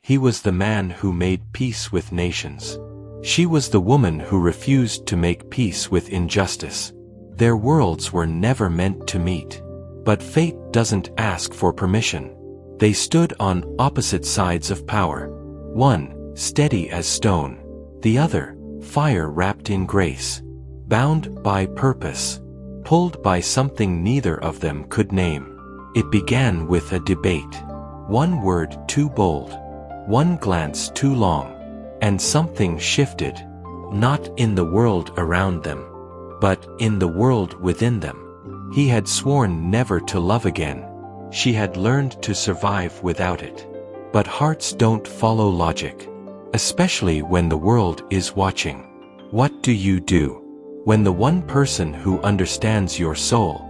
He was the man who made peace with nations. She was the woman who refused to make peace with injustice. Their worlds were never meant to meet. But fate doesn't ask for permission. They stood on opposite sides of power. One, steady as stone. The other, fire wrapped in grace. Bound by purpose. Pulled by something neither of them could name. It began with a debate. One word too bold. One glance too long. And something shifted. Not in the world around them, but in the world within them. He had sworn never to love again. She had learned to survive without it. But hearts don't follow logic, especially when the world is watching. What do you do when the one person who understands your soul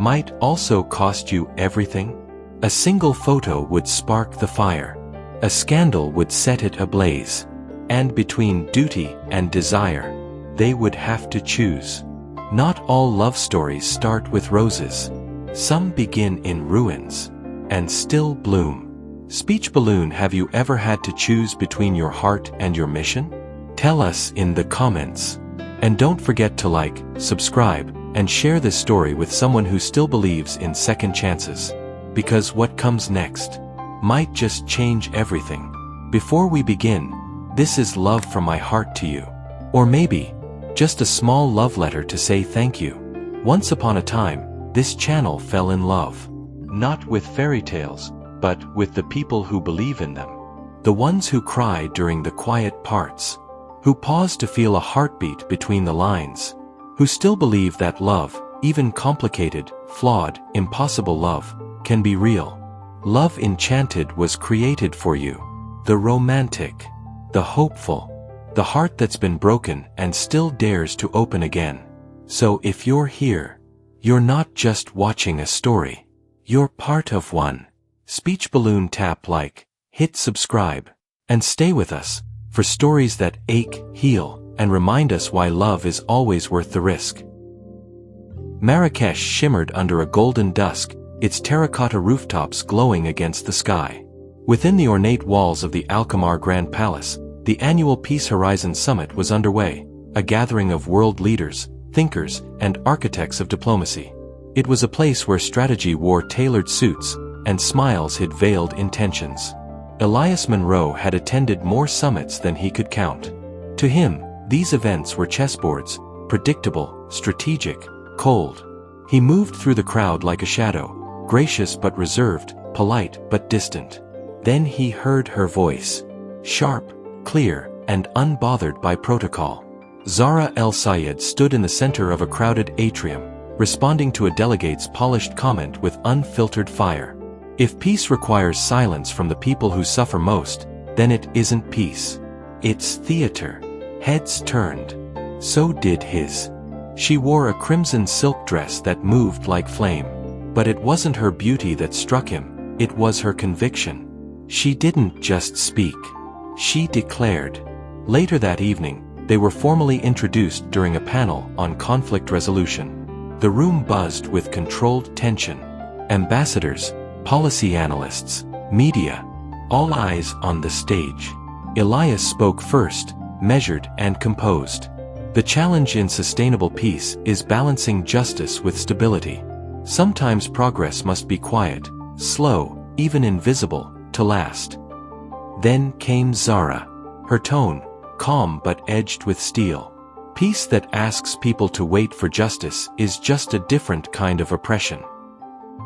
might also cost you everything? A single photo would spark the fire. A scandal would set it ablaze. And between duty and desire, they would have to choose. Not all love stories start with roses. Some begin in ruins and still bloom. Speech Balloon, have you ever had to choose between your heart and your mission? Tell us in the comments. And don't forget to like, subscribe, and share this story with someone who still believes in second chances. Because what comes next might just change everything. Before we begin, this is love from my heart to you. Or maybe, just a small love letter to say thank you. Once upon a time, this channel fell in love. Not with fairy tales, but with the people who believe in them. The ones who cry during the quiet parts. Who pause to feel a heartbeat between the lines. Who still believe that love, even complicated, flawed, impossible love, can be real. Love Enchanted was created for you. The romantic. The hopeful. The heart that's been broken and still dares to open again. So if you're here, you're not just watching a story. You're part of one. Speech Balloon, tap like, hit subscribe, and stay with us for stories that ache, heal, and remind us why love is always worth the risk. Marrakesh shimmered under a golden dusk, its terracotta rooftops glowing against the sky. Within the ornate walls of the Alkamar Grand Palace, the annual Peace Horizon Summit was underway, a gathering of world leaders, thinkers, and architects of diplomacy. It was a place where strategy wore tailored suits, and smiles hid veiled intentions. Elias Monroe had attended more summits than he could count. To him, these events were chessboards, predictable, strategic, cold. He moved through the crowd like a shadow, gracious but reserved, polite but distant. Then he heard her voice. Sharp, clear, and unbothered by protocol. Zara El-Sayed stood in the center of a crowded atrium, responding to a delegate's polished comment with unfiltered fire. If peace requires silence from the people who suffer most, then it isn't peace. It's theater. Heads turned. So did his. She wore a crimson silk dress that moved like flame. But it wasn't her beauty that struck him, it was her conviction. She didn't just speak. She declared. Later that evening, they were formally introduced during a panel on conflict resolution. The room buzzed with controlled tension. Ambassadors, policy analysts, media, all eyes on the stage. Elias spoke first, measured and composed. The challenge in sustainable peace is balancing justice with stability. Sometimes progress must be quiet, slow, even invisible, to last. Then came Zara. Her tone, calm but edged with steel. Peace that asks people to wait for justice is just a different kind of oppression.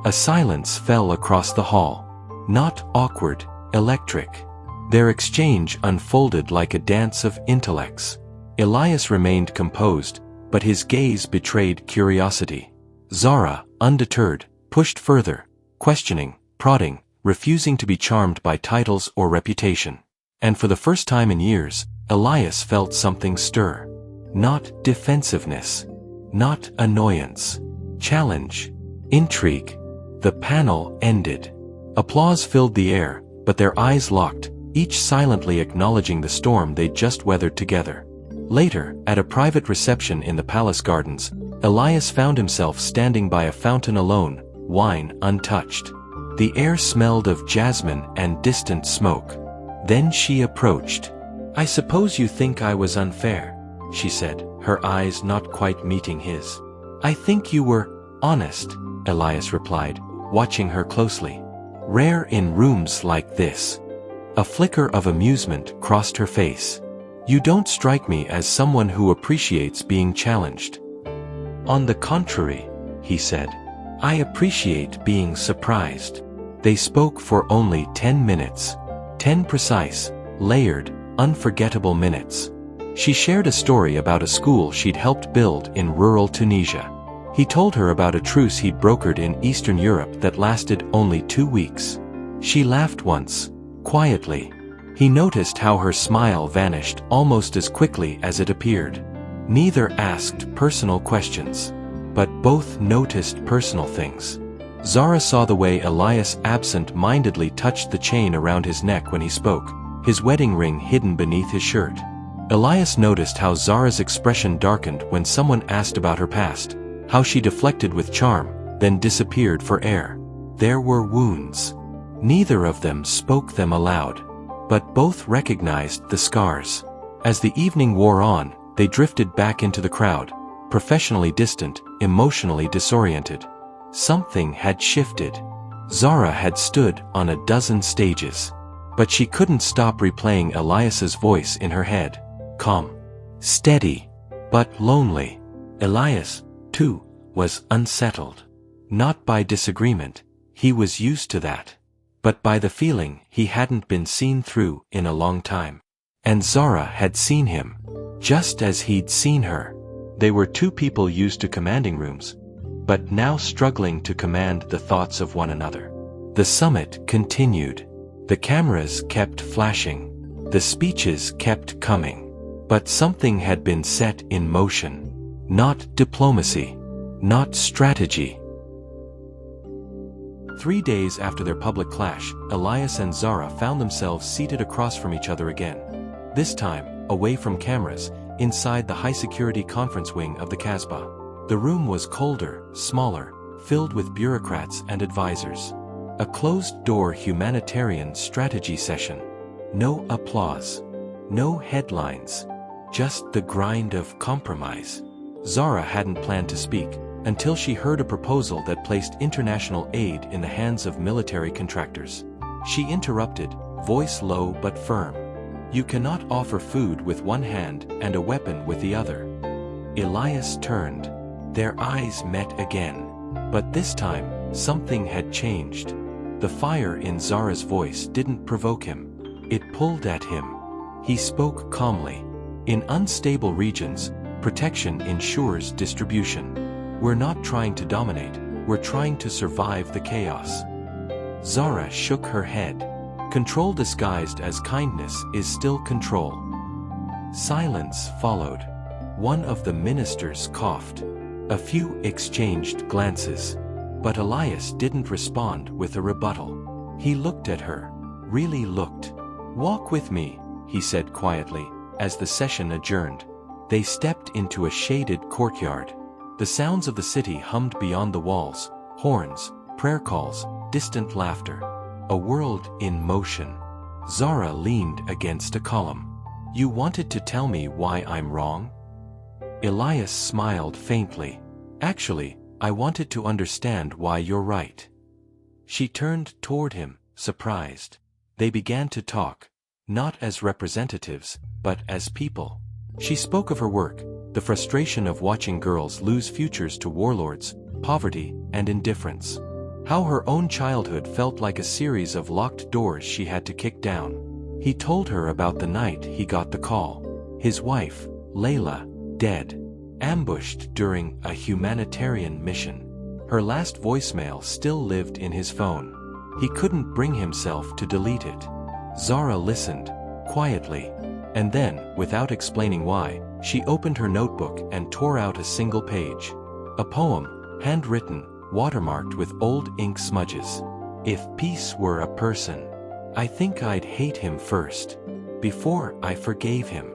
A silence fell across the hall. Not awkward, electric. Their exchange unfolded like a dance of intellects. Elias remained composed, but his gaze betrayed curiosity. Zara, undeterred, pushed further, questioning, prodding, refusing to be charmed by titles or reputation. And for the first time in years, Elias felt something stir. Not defensiveness. Not annoyance. Challenge. Intrigue. The panel ended. Applause filled the air, but their eyes locked, each silently acknowledging the storm they'd just weathered together. Later, at a private reception in the palace gardens, Elias found himself standing by a fountain alone, wine untouched. The air smelled of jasmine and distant smoke. Then she approached. "I suppose you think I was unfair," she said, her eyes not quite meeting his. "I think you were honest," Elias replied, watching her closely. "Rare in rooms like this." A flicker of amusement crossed her face. "You don't strike me as someone who appreciates being challenged." "On the contrary," he said, "I appreciate being surprised." They spoke for only 10 minutes. 10 precise, layered, unforgettable minutes. She shared a story about a school she'd helped build in rural Tunisia. He told her about a truce he'd brokered in Eastern Europe that lasted only 2 weeks. She laughed once, quietly. He noticed how her smile vanished almost as quickly as it appeared. Neither asked personal questions, but both noticed personal things. Zara saw the way Elias absent-mindedly touched the chain around his neck when he spoke, his wedding ring hidden beneath his shirt. Elias noticed how Zara's expression darkened when someone asked about her past, how she deflected with charm, then disappeared for air. There were wounds. Neither of them spoke them aloud, but both recognized the scars. As the evening wore on, they drifted back into the crowd, professionally distant, emotionally disoriented. Something had shifted. Zara had stood on a dozen stages, but she couldn't stop replaying Elias's voice in her head. Calm, steady, but lonely. Elias, too, was unsettled. Not by disagreement, he was used to that, but by the feeling he hadn't been seen through in a long time. And Zara had seen him, just as he'd seen her. They were two people used to commanding rooms, but now struggling to command the thoughts of one another. The summit continued. The cameras kept flashing. The speeches kept coming. But something had been set in motion. Not diplomacy. Not strategy. 3 days after their public clash, Elias and Zara found themselves seated across from each other again. This time, away from cameras, inside the high-security conference wing of the Casbah. The room was colder, smaller, filled with bureaucrats and advisors. A closed-door humanitarian strategy session. No applause. No headlines. Just the grind of compromise. Zara hadn't planned to speak, until she heard a proposal that placed international aid in the hands of military contractors. She interrupted, voice low but firm. "You cannot offer food with one hand and a weapon with the other." Elias turned. Their eyes met again. But this time, something had changed. The fire in Zara's voice didn't provoke him. It pulled at him. He spoke calmly. "In unstable regions, protection ensures distribution. We're not trying to dominate, we're trying to survive the chaos." Zara shook her head. Control disguised as kindness is still control. Silence followed. One of the ministers coughed. A few exchanged glances. But Elias didn't respond with a rebuttal. He looked at her. Really looked. "Walk with me," he said quietly, as the session adjourned. They stepped into a shaded courtyard. The sounds of the city hummed beyond the walls, horns, prayer calls, distant laughter. A world in motion. Zara leaned against a column. "You wanted to tell me why I'm wrong?" Elias smiled faintly. "Actually, I wanted to understand why you're right." She turned toward him, surprised. They began to talk, not as representatives, but as people. She spoke of her work, the frustration of watching girls lose futures to warlords, poverty, and indifference. How her own childhood felt like a series of locked doors she had to kick down. He told her about the night he got the call. His wife, Layla, dead. Ambushed during a humanitarian mission. Her last voicemail still lived in his phone. He couldn't bring himself to delete it. Zara listened, quietly. And then, without explaining why, she opened her notebook and tore out a single page. A poem, handwritten, watermarked with old ink smudges. "If peace were a person, I think I'd hate him first, before I forgave him,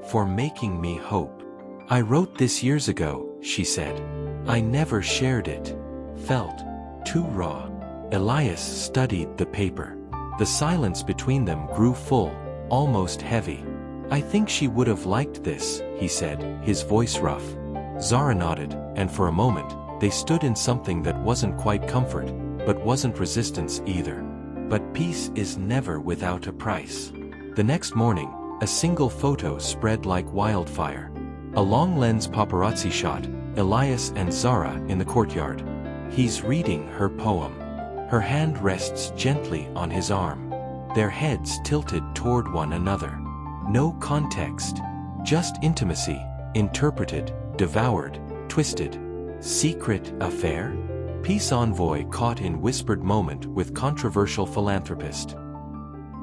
for making me hope. I wrote this years ago," she said. "I never shared it. Felt too raw." Elias studied the paper. The silence between them grew full, almost heavy. "I think she would have liked this," he said, his voice rough. Zara nodded, and for a moment, they stood in something that wasn't quite comfort, but wasn't resistance either. But peace is never without a price. The next morning, a single photo spread like wildfire. A long-lens paparazzi shot, Elias and Zara in the courtyard. He's reading her poem. Her hand rests gently on his arm. Their heads tilted toward one another. No context. Just intimacy, interpreted, devoured, twisted. Secret affair? Peace envoy caught in whispered moment with controversial philanthropist.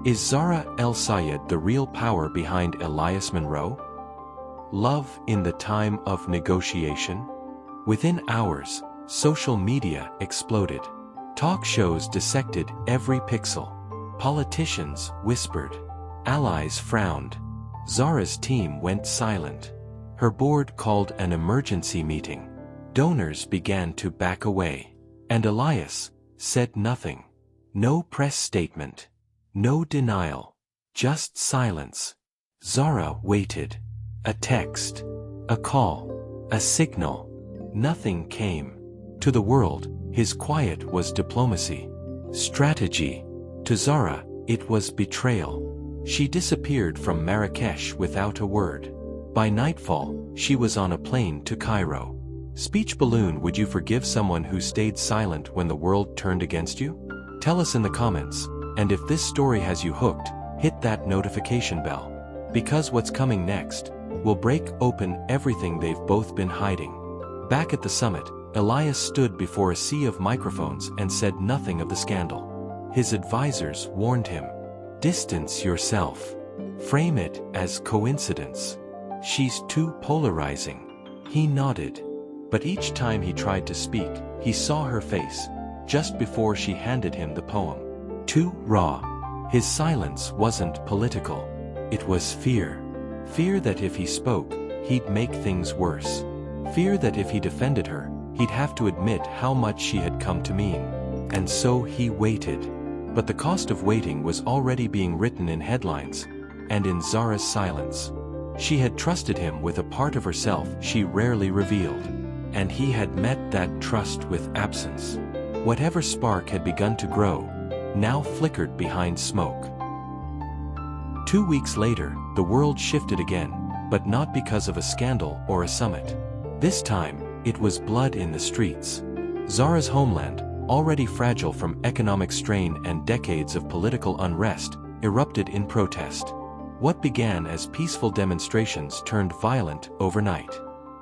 Is Zara El-Sayed the real power behind Elias Monroe? Love in the time of negotiation? Within hours, social media exploded. Talk shows dissected every pixel. Politicians whispered. Allies frowned. Zara's team went silent. Her board called an emergency meeting. Donors began to back away. And Elias said nothing. No press statement. No denial. Just silence. Zara waited. A text. A call. A signal. Nothing came. To the world, his quiet was diplomacy. Strategy. To Zara, it was betrayal. She disappeared from Marrakesh without a word. By nightfall, she was on a plane to Cairo. Speech balloon. Would you forgive someone who stayed silent when the world turned against you? Tell us in the comments, and if this story has you hooked, hit that notification bell. Because what's coming next will break open everything they've both been hiding. Back at the summit, Elias stood before a sea of microphones and said nothing of the scandal. His advisors warned him. Distance yourself. Frame it as coincidence. She's too polarizing. He nodded. But each time he tried to speak, he saw her face, just before she handed him the poem. Too raw. His silence wasn't political. It was fear. Fear that if he spoke, he'd make things worse. Fear that if he defended her, he'd have to admit how much she had come to mean. And so he waited. But the cost of waiting was already being written in headlines, and in Zara's silence. She had trusted him with a part of herself she rarely revealed. And he had met that trust with absence. Whatever spark had begun to grow, now flickered behind smoke. 2 weeks later, the world shifted again, but not because of a scandal or a summit. This time, it was blood in the streets. Zara's homeland, already fragile from economic strain and decades of political unrest, erupted in protest. What began as peaceful demonstrations turned violent overnight.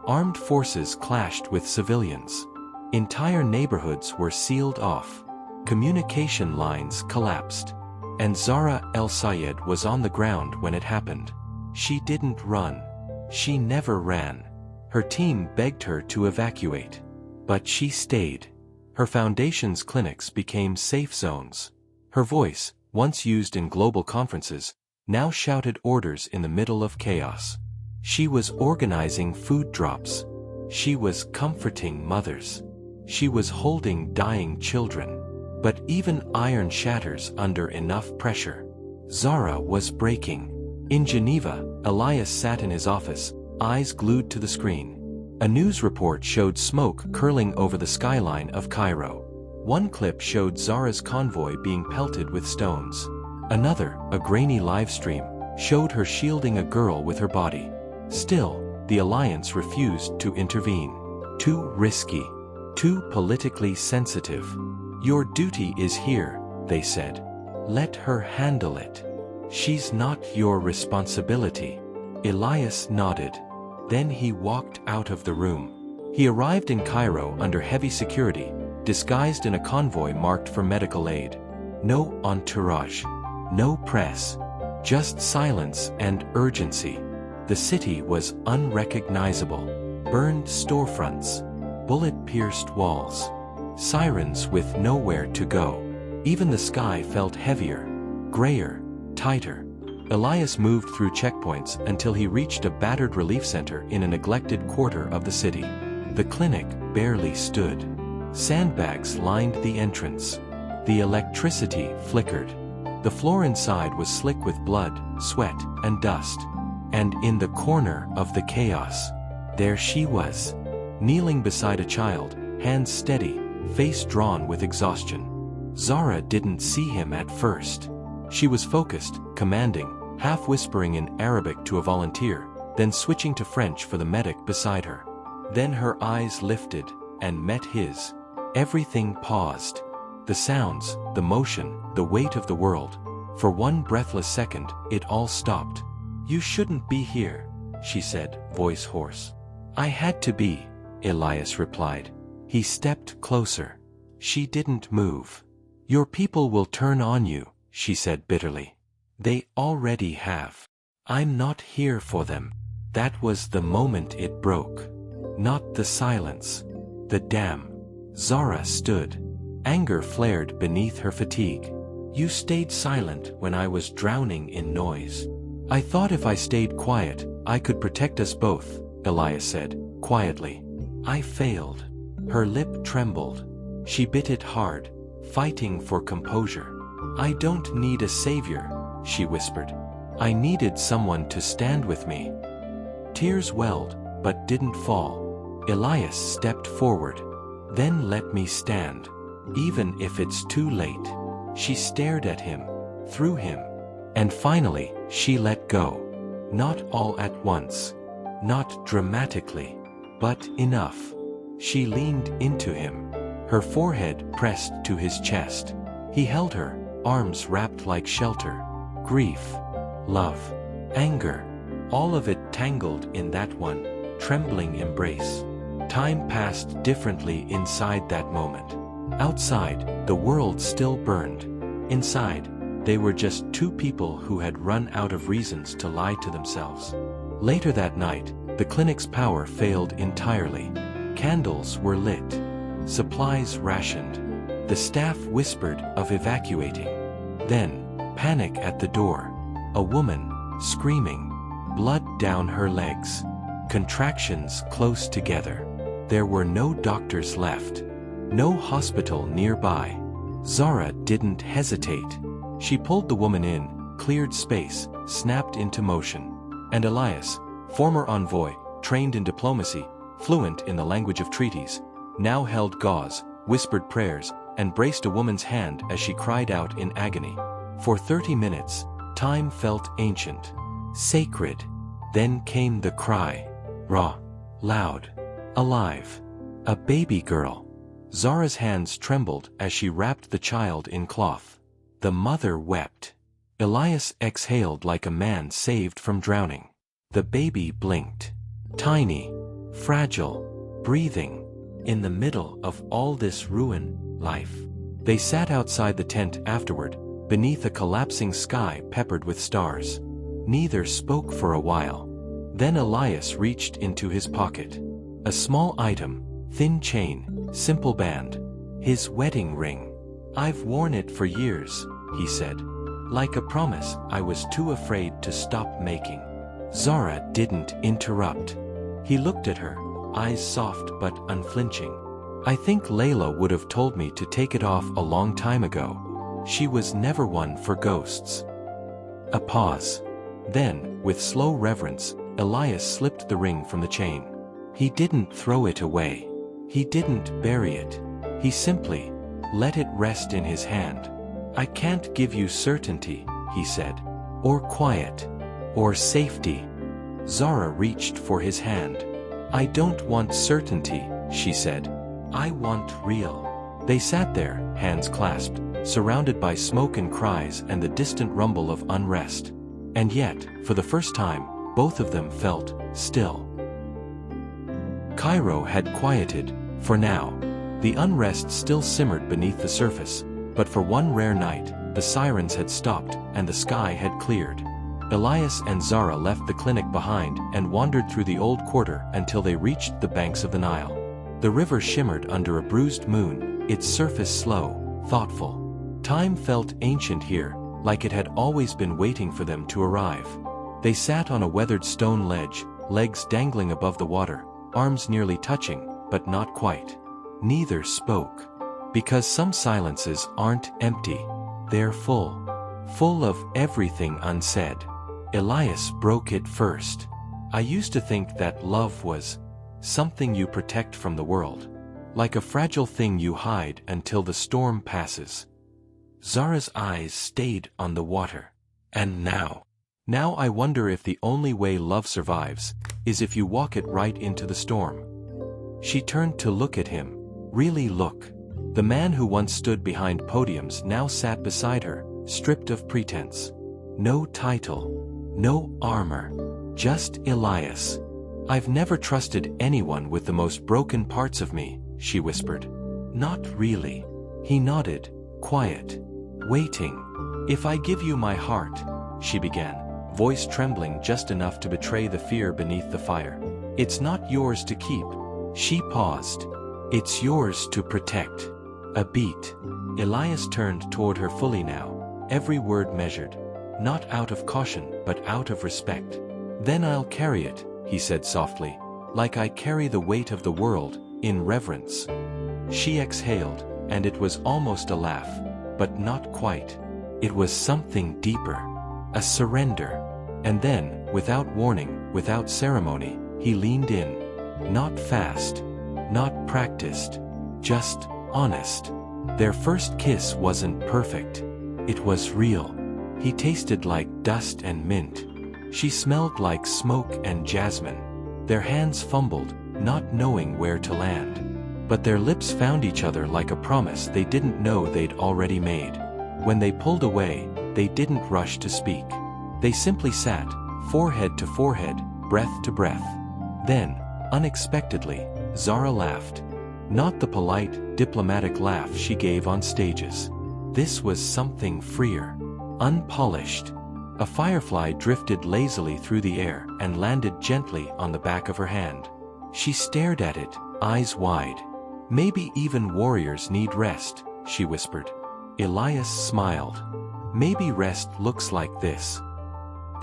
Armed forces clashed with civilians. Entire neighborhoods were sealed off. Communication lines collapsed. And Zara El-Sayed was on the ground when it happened. She didn't run. She never ran. Her team begged her to evacuate. But she stayed. Her foundation's clinics became safe zones. Her voice, once used in global conferences, now shouted orders in the middle of chaos. She was organizing food drops. She was comforting mothers. She was holding dying children. But even iron shatters under enough pressure. Zara was breaking. In Geneva, Elias sat in his office, eyes glued to the screen. A news report showed smoke curling over the skyline of Cairo. One clip showed Zara's convoy being pelted with stones. Another, a grainy live stream, showed her shielding a girl with her body. Still, the alliance refused to intervene. Too risky. Too politically sensitive. Your duty is here, they said. Let her handle it. She's not your responsibility. Elias nodded. Then he walked out of the room. He arrived in Cairo under heavy security, disguised in a convoy marked for medical aid. No entourage. No press. Just silence and urgency. The city was unrecognizable. Burned storefronts. Bullet-pierced walls. Sirens with nowhere to go. Even the sky felt heavier, grayer, tighter. Elias moved through checkpoints until he reached a battered relief center in a neglected quarter of the city. The clinic barely stood. Sandbags lined the entrance. The electricity flickered. The floor inside was slick with blood, sweat, and dust. And in the corner of the chaos, there she was, kneeling beside a child, hands steady, face drawn with exhaustion. Zara didn't see him at first. She was focused, commanding, half whispering in Arabic to a volunteer, then switching to French for the medic beside her. Then her eyes lifted and met his. Everything paused. The sounds, the motion, the weight of the world. For one breathless second, it all stopped. "You shouldn't be here," she said, voice hoarse. "I had to be," Elias replied. He stepped closer. She didn't move. "Your people will turn on you," she said bitterly. "They already have. I'm not here for them." That was the moment it broke. Not the silence. The dam. Zara stood. Anger flared beneath her fatigue. "You stayed silent when I was drowning in noise. I thought if I stayed quiet, I could protect us both," Elias said, quietly. "I failed." Her lip trembled. She bit it hard, fighting for composure. "I don't need a savior," she whispered. "I needed someone to stand with me." Tears welled, but didn't fall. Elias stepped forward. "Then let me stand. Even if it's too late." She stared at him, through him. And finally, she let go. Not all at once. Not dramatically. But enough. She leaned into him. Her forehead pressed to his chest. He held her, arms wrapped like shelter. Grief. Love. Anger. All of it tangled in that one, trembling embrace. Time passed differently inside that moment. Outside, the world still burned. Inside, they were just two people who had run out of reasons to lie to themselves. Later that night, the clinic's power failed entirely. Candles were lit. Supplies rationed. The staff whispered of evacuating. Then, panic at the door. A woman, screaming. Blood down her legs. Contractions close together. There were no doctors left. No hospital nearby. Zara didn't hesitate. She pulled the woman in, cleared space, snapped into motion. And Elias, former envoy, trained in diplomacy, fluent in the language of treaties, now held gauze, whispered prayers, and braced a woman's hand as she cried out in agony. For 30 minutes, time felt ancient, sacred. Then came the cry. Raw, loud, alive. A baby girl. Zara's hands trembled as she wrapped the child in cloth. The mother wept. Elias exhaled like a man saved from drowning. The baby blinked. Tiny, fragile, breathing. In the middle of all this ruin, life. They sat outside the tent afterward, beneath a collapsing sky peppered with stars. Neither spoke for a while. Then Elias reached into his pocket. A small item, thin chain, simple band. His wedding ring. "I've worn it for years," he said. "Like a promise I was too afraid to stop making." Zara didn't interrupt. He looked at her, eyes soft but unflinching. "I think Layla would have told me to take it off a long time ago. She was never one for ghosts." A pause. Then, with slow reverence, Elias slipped the ring from the chain. He didn't throw it away. He didn't bury it. He simply let it rest in his hand. "I can't give you certainty," he said. "Or quiet. Or safety." Zara reached for his hand. "I don't want certainty," she said. "I want real." They sat there, hands clasped, surrounded by smoke and cries and the distant rumble of unrest. And yet, for the first time, both of them felt still. Cairo had quieted, for now. The unrest still simmered beneath the surface, but for one rare night, the sirens had stopped and the sky had cleared. Elias and Zara left the clinic behind and wandered through the old quarter until they reached the banks of the Nile. The river shimmered under a bruised moon, its surface slow, thoughtful. Time felt ancient here, like it had always been waiting for them to arrive. They sat on a weathered stone ledge, legs dangling above the water, arms nearly touching, but not quite. Neither spoke. Because some silences aren't empty. They're full. full of everything unsaid. Elias broke it first. I used to think that love was something you protect from the world, like a fragile thing you hide until the storm passes. Zara's eyes stayed on the water. And now I wonder if the only way love survives is if you walk it right into the storm. She turned to look at him, really look. The man who once stood behind podiums now sat beside her, stripped of pretense. No title, no armor, just Elias. I've never trusted anyone with the most broken parts of me, she whispered. Not really. He nodded, quiet, waiting. If I give you my heart, she began, voice trembling just enough to betray the fear beneath the fire. It's not yours to keep. She paused. It's yours to protect. A beat. Elias turned toward her fully now, every word measured, not out of caution but out of respect. Then I'll carry it, he said softly, like I carry the weight of the world, in reverence. She exhaled, and it was almost a laugh, but not quite. It was something deeper. A surrender. And then, without warning, without ceremony, he leaned in. Not fast, not practiced, just honest. Their first kiss wasn't perfect. It was real. He tasted like dust and mint. She smelled like smoke and jasmine. Their hands fumbled, not knowing where to land. But their lips found each other like a promise they didn't know they'd already made. When they pulled away, they didn't rush to speak. They simply sat, forehead to forehead, breath to breath. Then, unexpectedly, Zara laughed. Not the polite, diplomatic laugh she gave on stages. This was something freer, unpolished. A firefly drifted lazily through the air and landed gently on the back of her hand. She stared at it, eyes wide. Maybe even warriors need rest, she whispered. Elias smiled. Maybe rest looks like this.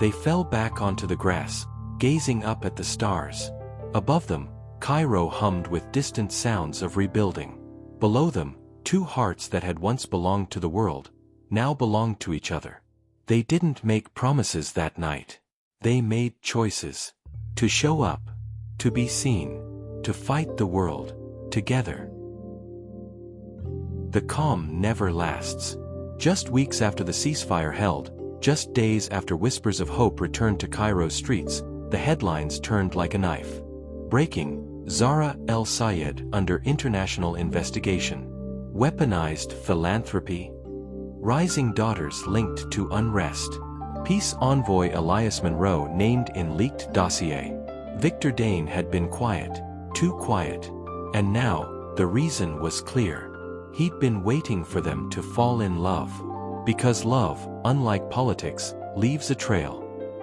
They fell back onto the grass, gazing up at the stars. Above them, Cairo hummed with distant sounds of rebuilding. Below them, two hearts that had once belonged to the world, now belonged to each other. They didn't make promises that night. They made choices. To show up, to be seen, to fight the world, together. The calm never lasts. Just weeks after the ceasefire held, just days after whispers of hope returned to Cairo's streets, the headlines turned like a knife. Breaking, Zara El-Sayed under international investigation. Weaponized philanthropy. Rising daughters linked to unrest. Peace envoy Elias Monroe named in leaked dossier. Victor Dane had been quiet, too quiet. And now, the reason was clear. He'd been waiting for them to fall in love. Because love, unlike politics, leaves a trail.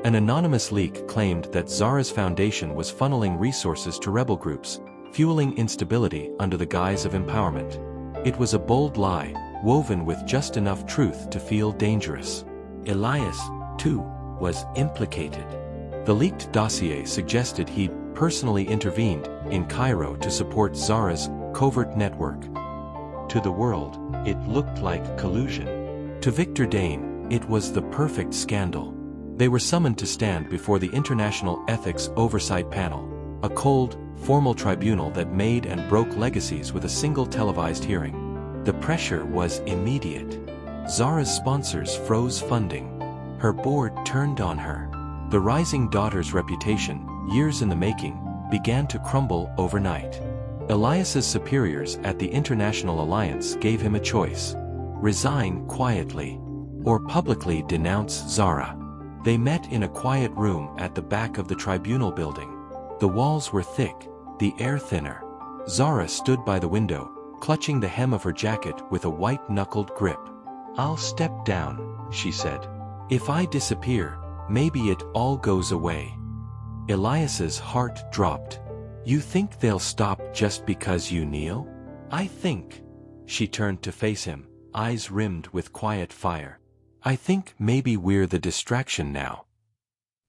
An anonymous leak claimed that Zara's foundation was funneling resources to rebel groups, fueling instability under the guise of empowerment. It was a bold lie, woven with just enough truth to feel dangerous. Elias, too, was implicated. The leaked dossier suggested he'd personally intervened in Cairo to support Zara's covert network. To the world, it looked like collusion. To Victor Dane, it was the perfect scandal. They were summoned to stand before the International Ethics Oversight Panel, a cold, formal tribunal that made and broke legacies with a single televised hearing. The pressure was immediate. Zara's sponsors froze funding. Her board turned on her. The rising daughter's reputation, years in the making, began to crumble overnight. Elias's superiors at the International Alliance gave him a choice: resign quietly, or publicly denounce Zara. They met in a quiet room at the back of the tribunal building. The walls were thick, the air thinner. Zara stood by the window, clutching the hem of her jacket with a white-knuckled grip. "I'll step down," she said. "If I disappear, maybe it all goes away." Elias's heart dropped. "You think they'll stop just because you kneel?" "I think." She turned to face him, eyes rimmed with quiet fire. "I think maybe we're the distraction now."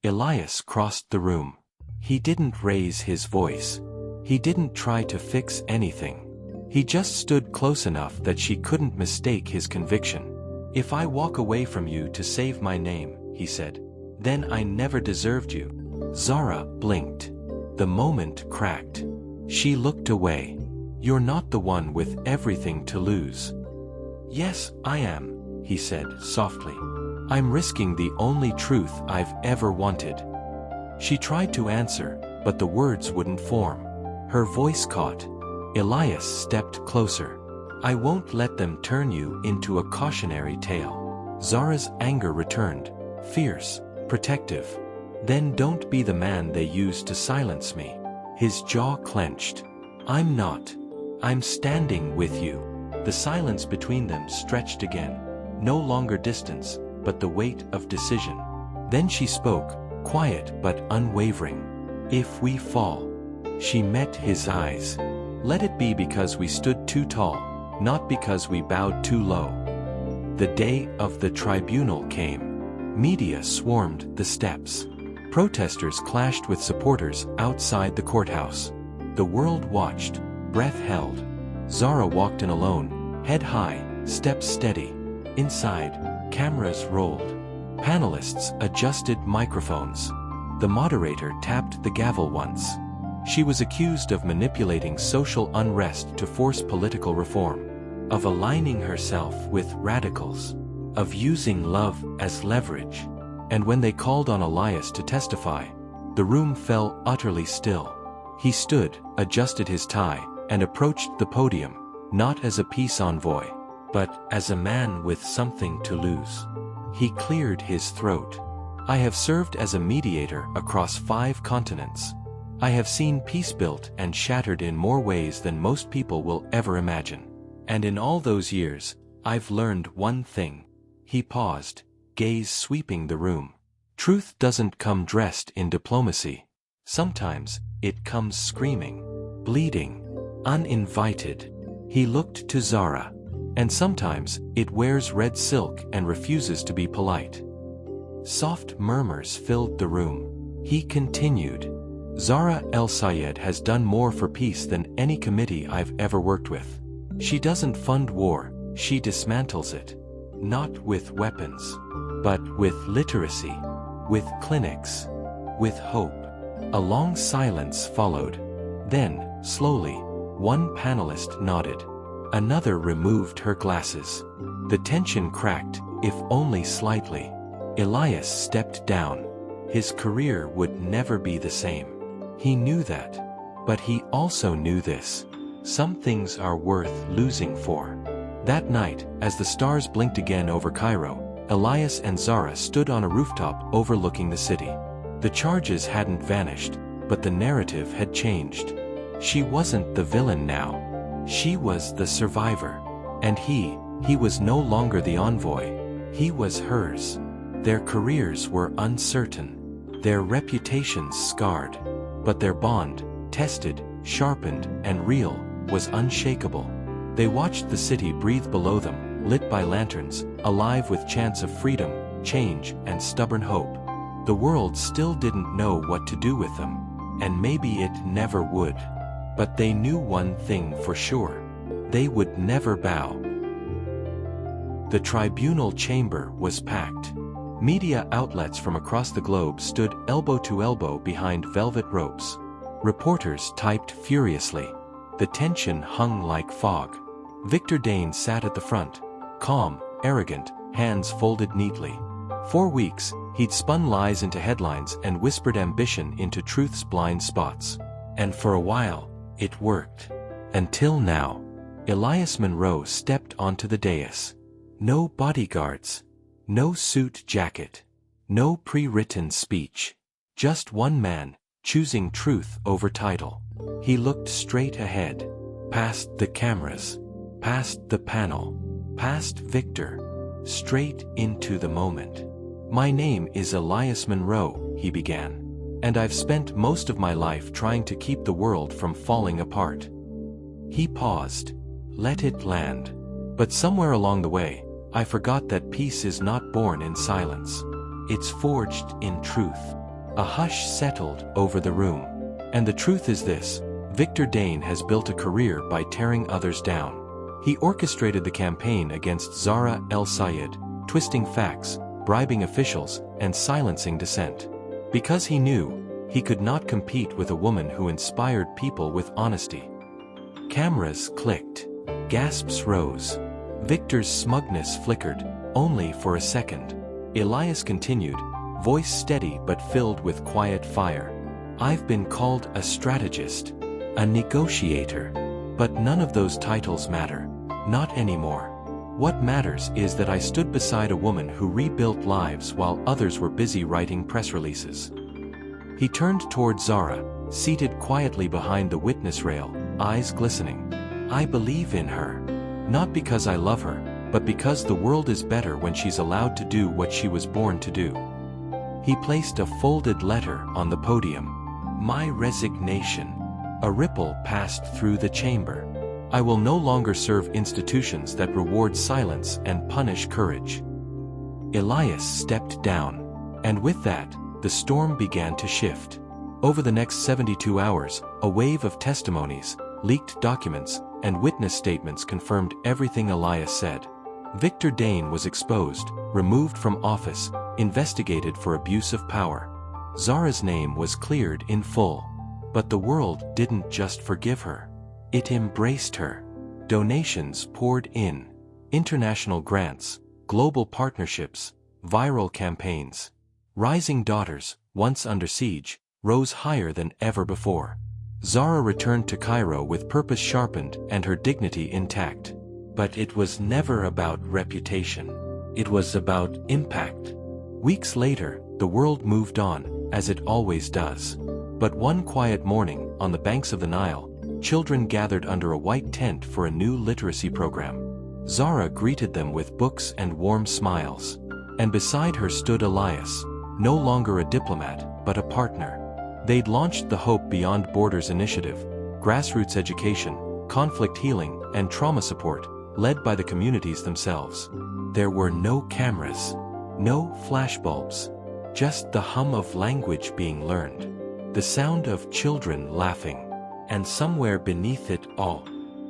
Elias crossed the room. He didn't raise his voice. He didn't try to fix anything. He just stood close enough that she couldn't mistake his conviction. If I walk away from you to save my name, he said, then I never deserved you. Zara blinked. The moment cracked. She looked away. You're not the one with everything to lose. Yes, I am, he said softly. I'm risking the only truth I've ever wanted. She tried to answer, but the words wouldn't form. Her voice caught. Elias stepped closer. I won't let them turn you into a cautionary tale. Zara's anger returned, fierce, protective. Then don't be the man they used to silence me. His jaw clenched. I'm not. I'm standing with you. The silence between them stretched again. No longer distance, but the weight of decision. Then she spoke, quiet but unwavering. If we fall. She met his eyes. Let it be because we stood too tall, not because we bowed too low. The day of the tribunal came. Media swarmed the steps. Protesters clashed with supporters outside the courthouse. The world watched, breath held. Zara walked in alone, head high, steps steady. Inside, cameras rolled. Panelists adjusted microphones. The moderator tapped the gavel once. She was accused of manipulating social unrest to force political reform, of aligning herself with radicals, of using love as leverage. And when they called on Elias to testify, the room fell utterly still. He stood, adjusted his tie, and approached the podium, not as a peace envoy, but as a man with something to lose. He cleared his throat. I have served as a mediator across 5 continents. I have seen peace built and shattered in more ways than most people will ever imagine. And in all those years, I've learned one thing. He paused, gaze sweeping the room. Truth doesn't come dressed in diplomacy. Sometimes, it comes screaming, bleeding, uninvited. He looked to Zara. And sometimes, it wears red silk and refuses to be polite. Soft murmurs filled the room. He continued. Zara El-Sayed has done more for peace than any committee I've ever worked with. She doesn't fund war, she dismantles it. Not with weapons, but with literacy, with clinics, with hope. A long silence followed. Then, slowly, one panelist nodded. Another removed her glasses. The tension cracked, if only slightly. Elias stepped down. His career would never be the same. He knew that. But he also knew this. Some things are worth losing for. That night, as the stars blinked again over Cairo, Elias and Zara stood on a rooftop overlooking the city. The charges hadn't vanished, but the narrative had changed. She wasn't the villain now. She was the survivor. And he was no longer the envoy. He was hers. Their careers were uncertain. Their reputations scarred. But their bond, tested, sharpened, and real, was unshakable. They watched the city breathe below them, lit by lanterns, alive with chants of freedom, change, and stubborn hope. The world still didn't know what to do with them, and maybe it never would. But they knew one thing for sure. They would never bow. The tribunal chamber was packed. Media outlets from across the globe stood elbow to elbow behind velvet ropes. Reporters typed furiously. The tension hung like fog. Victor Dane sat at the front, calm, arrogant, hands folded neatly. For weeks, he'd spun lies into headlines and whispered ambition into truth's blind spots. And for a while, it worked. Until now. Elias Monroe stepped onto the dais. No bodyguards. No suit jacket. No pre-written speech. Just one man, choosing truth over title. He looked straight ahead. Past the cameras. Past the panel. Past Victor. Straight into the moment. My name is Elias Monroe, he began. And I've spent most of my life trying to keep the world from falling apart. He paused. Let it land. But somewhere along the way, I forgot that peace is not born in silence. It's forged in truth. A hush settled over the room. And the truth is this: Victor Dane has built a career by tearing others down. He orchestrated the campaign against Zara El-Sayed, twisting facts, bribing officials, and silencing dissent. Because he knew, he could not compete with a woman who inspired people with honesty. Cameras clicked. Gasps rose. Victor's smugness flickered, only for a second. Elias continued, voice steady but filled with quiet fire. I've been called a strategist, a negotiator. But none of those titles matter. Not anymore. What matters is that I stood beside a woman who rebuilt lives while others were busy writing press releases. He turned toward Zara, seated quietly behind the witness rail, eyes glistening. I believe in her. Not because I love her, but because the world is better when she's allowed to do what she was born to do. He placed a folded letter on the podium. My resignation. A ripple passed through the chamber. I will no longer serve institutions that reward silence and punish courage. Elias stepped down. And with that, the storm began to shift. Over the next 72 hours, a wave of testimonies, leaked documents, and witness statements confirmed everything Elias said. Victor Dane was exposed, removed from office, investigated for abuse of power. Zara's name was cleared in full. But the world didn't just forgive her. It embraced her. Donations poured in. International grants, global partnerships, viral campaigns. Rising daughters, once under siege, rose higher than ever before. Zara returned to Cairo with purpose sharpened and her dignity intact. But it was never about reputation. It was about impact. Weeks later, the world moved on, as it always does. But one quiet morning, on the banks of the Nile, children gathered under a white tent for a new literacy program. Zara greeted them with books and warm smiles. And beside her stood Elias, no longer a diplomat, but a partner. They'd launched the Hope Beyond Borders initiative, grassroots education, conflict healing, and trauma support, led by the communities themselves. There were no cameras, no flashbulbs, just the hum of language being learned, the sound of children laughing, and somewhere beneath it all,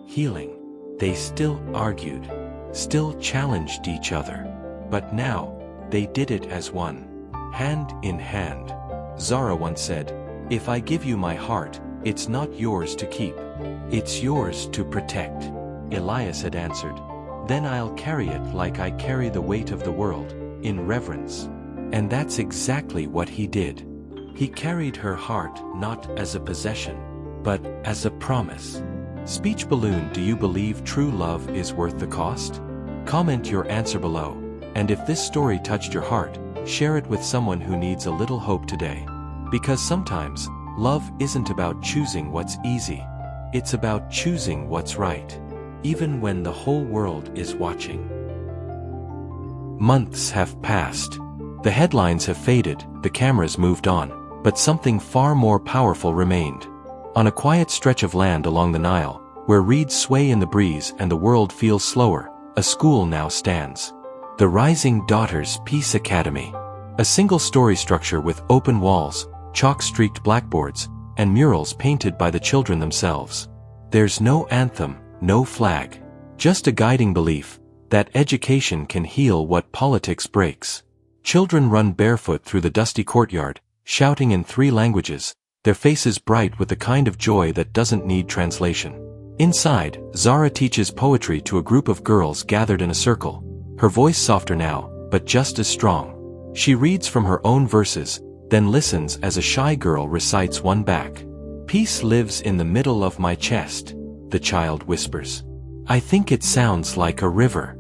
healing. They still argued, still challenged each other, but now, they did it as one, hand in hand. Zara once said, "If I give you my heart, it's not yours to keep. It's yours to protect." Elias had answered, "Then I'll carry it like I carry the weight of the world, in reverence." And that's exactly what he did. He carried her heart not as a possession, but as a promise. Speech balloon. Do you believe true love is worth the cost? Comment your answer below. And if this story touched your heart, share it with someone who needs a little hope today. Because sometimes, love isn't about choosing what's easy. It's about choosing what's right, even when the whole world is watching. Months have passed. The headlines have faded, the cameras moved on, but something far more powerful remained. On a quiet stretch of land along the Nile, where reeds sway in the breeze and the world feels slower, a school now stands. The Rising Daughters Peace Academy. A single-story structure with open walls, chalk-streaked blackboards, and murals painted by the children themselves. There's no anthem, no flag. Just a guiding belief that education can heal what politics breaks. Children run barefoot through the dusty courtyard, shouting in 3 languages, their faces bright with the kind of joy that doesn't need translation. Inside, Zara teaches poetry to a group of girls gathered in a circle, her voice softer now, but just as strong. She reads from her own verses, then listens as a shy girl recites one back. "Peace lives in the middle of my chest," the child whispers. "I think it sounds like a river."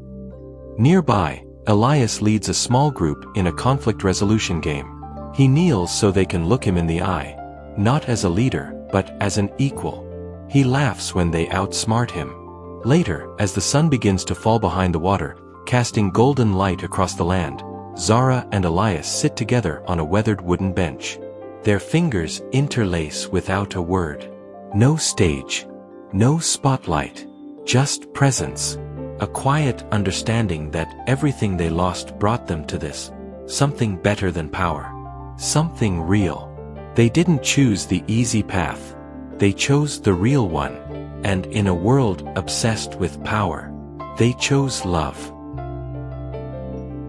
Nearby, Elias leads a small group in a conflict resolution game. He kneels so they can look him in the eye, not as a leader, but as an equal. He laughs when they outsmart him. Later, as the sun begins to fall behind the water, casting golden light across the land, Zara and Elias sit together on a weathered wooden bench. Their fingers interlace without a word. No stage. No spotlight. Just presence. A quiet understanding that everything they lost brought them to this. Something better than power. Something real. They didn't choose the easy path. They chose the real one. And in a world obsessed with power, They chose love.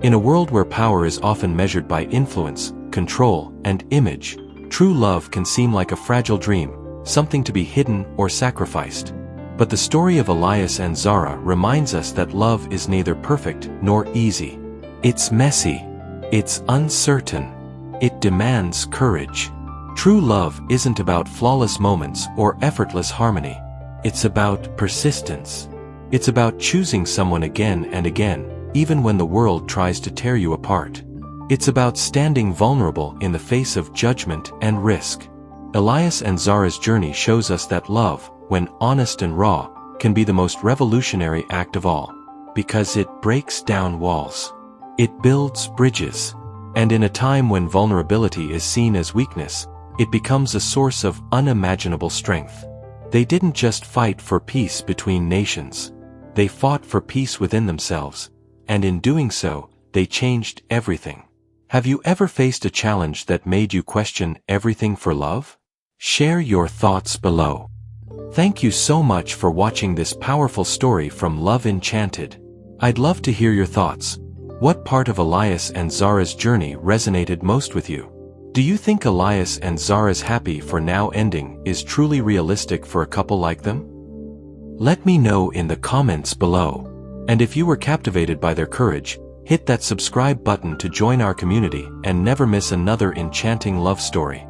In a world where power is often measured by influence, control, and image, true love can seem like a fragile dream, something to be hidden or sacrificed. But the story of Elias and Zara reminds us that love is neither perfect nor easy. It's messy. It's uncertain. It demands courage. True love isn't about flawless moments or effortless harmony. It's about persistence. It's about choosing someone again and again, even when the world tries to tear you apart. It's about standing vulnerable in the face of judgment and risk. Elias and Zara's journey shows us that love, when honest and raw, can be the most revolutionary act of all. Because it breaks down walls. It builds bridges. And in a time when vulnerability is seen as weakness, it becomes a source of unimaginable strength. They didn't just fight for peace between nations. They fought for peace within themselves. And in doing so, they changed everything. Have you ever faced a challenge that made you question everything for love? Share your thoughts below. Thank you so much for watching this powerful story from Love Enchanted. I'd love to hear your thoughts. What part of Elias and Zara's journey resonated most with you? Do you think Elias and Zara's happy for now ending is truly realistic for a couple like them? Let me know in the comments below. And if you were captivated by their courage, hit that subscribe button to join our community and never miss another enchanting love story.